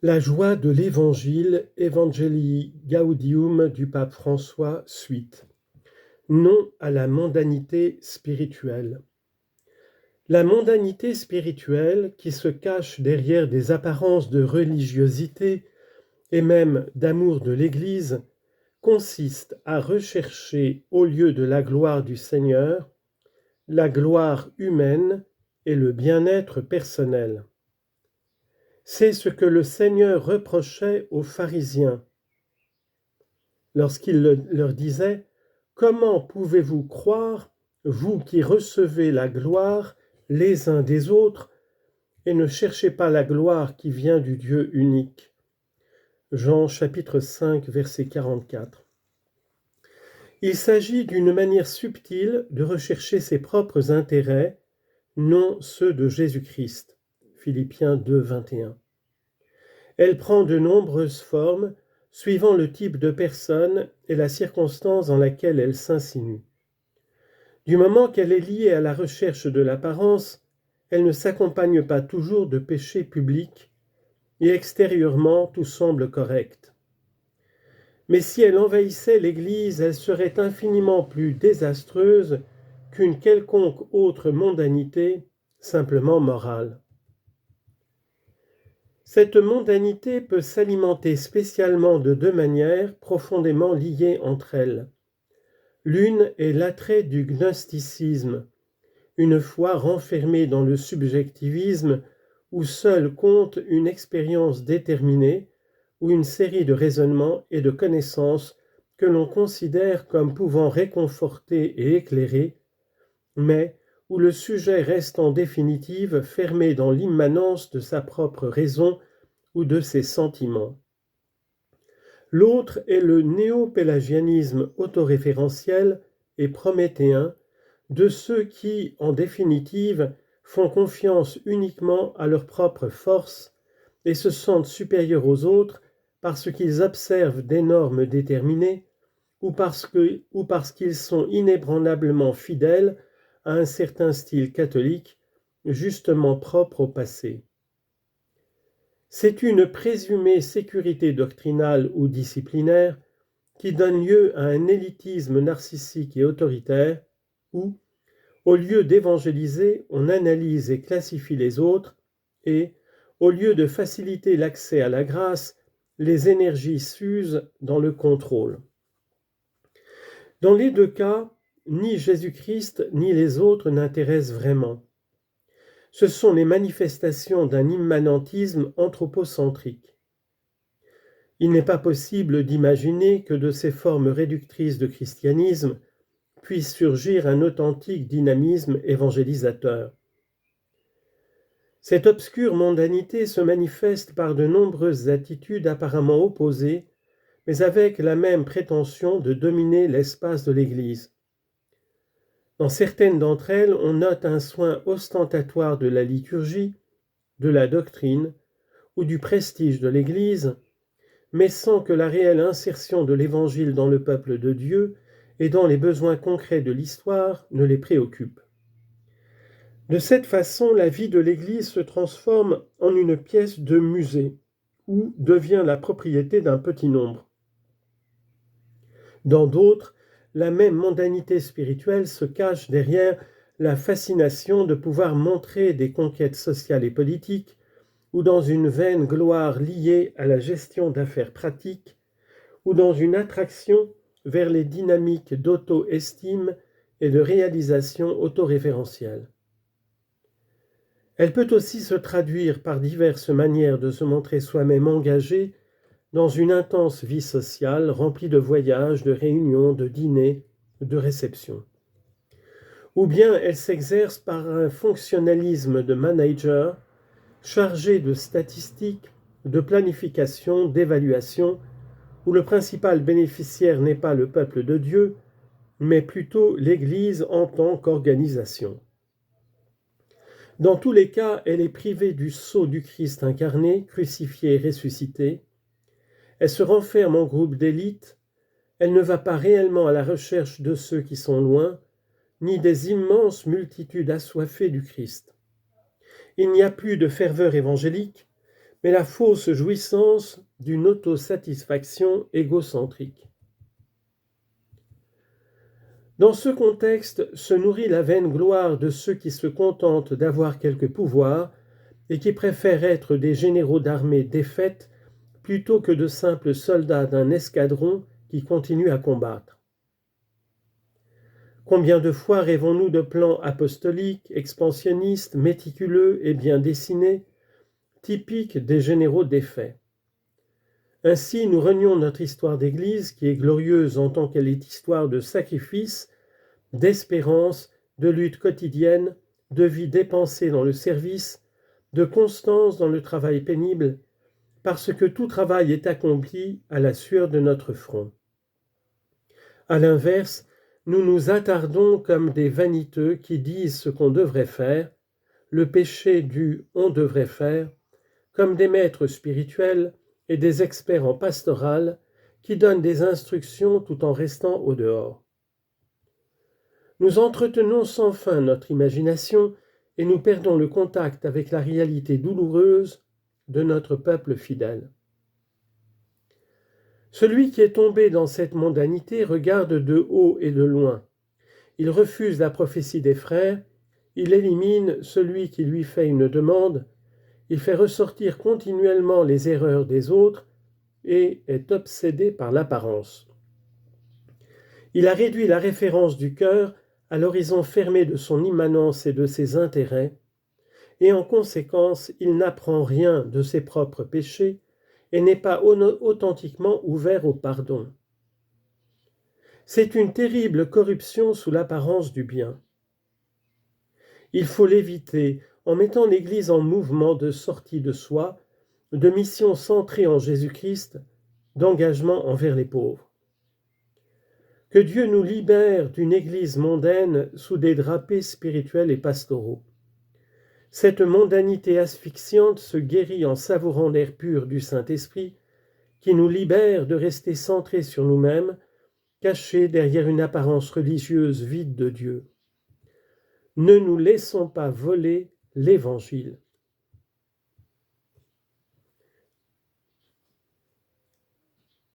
La joie de l'Évangile, Evangelii Gaudium du pape François, suite. Non à la mondanité spirituelle. La mondanité spirituelle, qui se cache derrière des apparences de religiosité et même d'amour de l'Église, consiste à rechercher au lieu de la gloire du Seigneur, la gloire humaine et le bien-être personnel. C'est ce que le Seigneur reprochait aux pharisiens lorsqu'il leur disait « Comment pouvez-vous croire, vous qui recevez la gloire les uns des autres, et ne cherchez pas la gloire qui vient du Dieu unique ?» Jean chapitre 5, verset 44. Il s'agit d'une manière subtile de rechercher ses propres intérêts, non ceux de Jésus-Christ. Philippiens 2, 21. Elle prend de nombreuses formes, suivant le type de personne et la circonstance dans laquelle elle s'insinue. Du moment qu'elle est liée à la recherche de l'apparence, elle ne s'accompagne pas toujours de péchés publics, et extérieurement tout semble correct. Mais si elle envahissait l'Église, elle serait infiniment plus désastreuse qu'une quelconque autre mondanité, simplement morale. Cette mondanité peut s'alimenter spécialement de deux manières profondément liées entre elles. L'une est l'attrait du gnosticisme, une foi renfermée dans le subjectivisme où seule compte une expérience déterminée ou une série de raisonnements et de connaissances que l'on considère comme pouvant réconforter et éclairer, mais où le sujet reste en définitive fermé dans l'immanence de sa propre raison ou de ses sentiments. L'autre est le néo-pélagianisme autoréférentiel et prométhéen de ceux qui, en définitive, font confiance uniquement à leur propre force et se sentent supérieurs aux autres parce qu'ils observent des normes déterminées ou parce qu'ils sont inébranlablement fidèles à un certain style catholique, justement propre au passé. C'est une présumée sécurité doctrinale ou disciplinaire qui donne lieu à un élitisme narcissique et autoritaire où, au lieu d'évangéliser, on analyse et classifie les autres et, au lieu de faciliter l'accès à la grâce, les énergies s'usent dans le contrôle. Dans les deux cas, ni Jésus-Christ ni les autres n'intéressent vraiment. Ce sont les manifestations d'un immanentisme anthropocentrique. Il n'est pas possible d'imaginer que de ces formes réductrices de christianisme puisse surgir un authentique dynamisme évangélisateur. Cette obscure mondanité se manifeste par de nombreuses attitudes apparemment opposées, mais avec la même prétention de dominer l'espace de l'Église. Dans certaines d'entre elles, on note un soin ostentatoire de la liturgie, de la doctrine ou du prestige de l'Église, mais sans que la réelle insertion de l'Évangile dans le peuple de Dieu et dans les besoins concrets de l'histoire ne les préoccupe. De cette façon, la vie de l'Église se transforme en une pièce de musée, ou devient la propriété d'un petit nombre. Dans d'autres, la même mondanité spirituelle se cache derrière la fascination de pouvoir montrer des conquêtes sociales et politiques, ou dans une vaine gloire liée à la gestion d'affaires pratiques, ou dans une attraction vers les dynamiques d'auto-estime et de réalisation autoréférentielle. Elle peut aussi se traduire par diverses manières de se montrer soi-même engagé dans une intense vie sociale remplie de voyages, de réunions, de dîners, de réceptions. Ou bien elle s'exerce par un fonctionnalisme de manager chargé de statistiques, de planification, d'évaluation, où le principal bénéficiaire n'est pas le peuple de Dieu, mais plutôt l'Église en tant qu'organisation. Dans tous les cas, elle est privée du sceau du Christ incarné, crucifié et ressuscité. Elle se renferme en groupe d'élite. Elle ne va pas réellement à la recherche de ceux qui sont loin, ni des immenses multitudes assoiffées du Christ. Il n'y a plus de ferveur évangélique, mais la fausse jouissance d'une autosatisfaction égocentrique. Dans ce contexte se nourrit la vaine gloire de ceux qui se contentent d'avoir quelque pouvoir et qui préfèrent être des généraux d'armée défaites plutôt que de simples soldats d'un escadron qui continue à combattre. Combien de fois rêvons-nous de plans apostoliques, expansionnistes, méticuleux et bien dessinés, typiques des généraux défaits. Ainsi, nous renions notre histoire d'Église, qui est glorieuse en tant qu'elle est histoire de sacrifice, d'espérance, de lutte quotidienne, de vie dépensée dans le service, de constance dans le travail pénible, parce que tout travail est accompli à la sueur de notre front. À l'inverse, nous nous attardons comme des vaniteux qui disent ce qu'on devrait faire, le péché du « on devrait faire », comme des maîtres spirituels et des experts en pastoral qui donnent des instructions tout en restant au dehors. Nous entretenons sans fin notre imagination et nous perdons le contact avec la réalité douloureuse de notre peuple fidèle. Celui qui est tombé dans cette mondanité regarde de haut et de loin. Il refuse la prophétie des frères, il élimine celui qui lui fait une demande, il fait ressortir continuellement les erreurs des autres et est obsédé par l'apparence. Il a réduit la référence du cœur à l'horizon fermé de son immanence et de ses intérêts, et en conséquence, il n'apprend rien de ses propres péchés et n'est pas authentiquement ouvert au pardon. C'est une terrible corruption sous l'apparence du bien. Il faut l'éviter en mettant l'Église en mouvement de sortie de soi, de mission centrée en Jésus-Christ, d'engagement envers les pauvres. Que Dieu nous libère d'une Église mondaine sous des drapés spirituels et pastoraux. Cette mondanité asphyxiante se guérit en savourant l'air pur du Saint-Esprit, qui nous libère de rester centrés sur nous-mêmes, cachés derrière une apparence religieuse vide de Dieu. Ne nous laissons pas voler l'Évangile.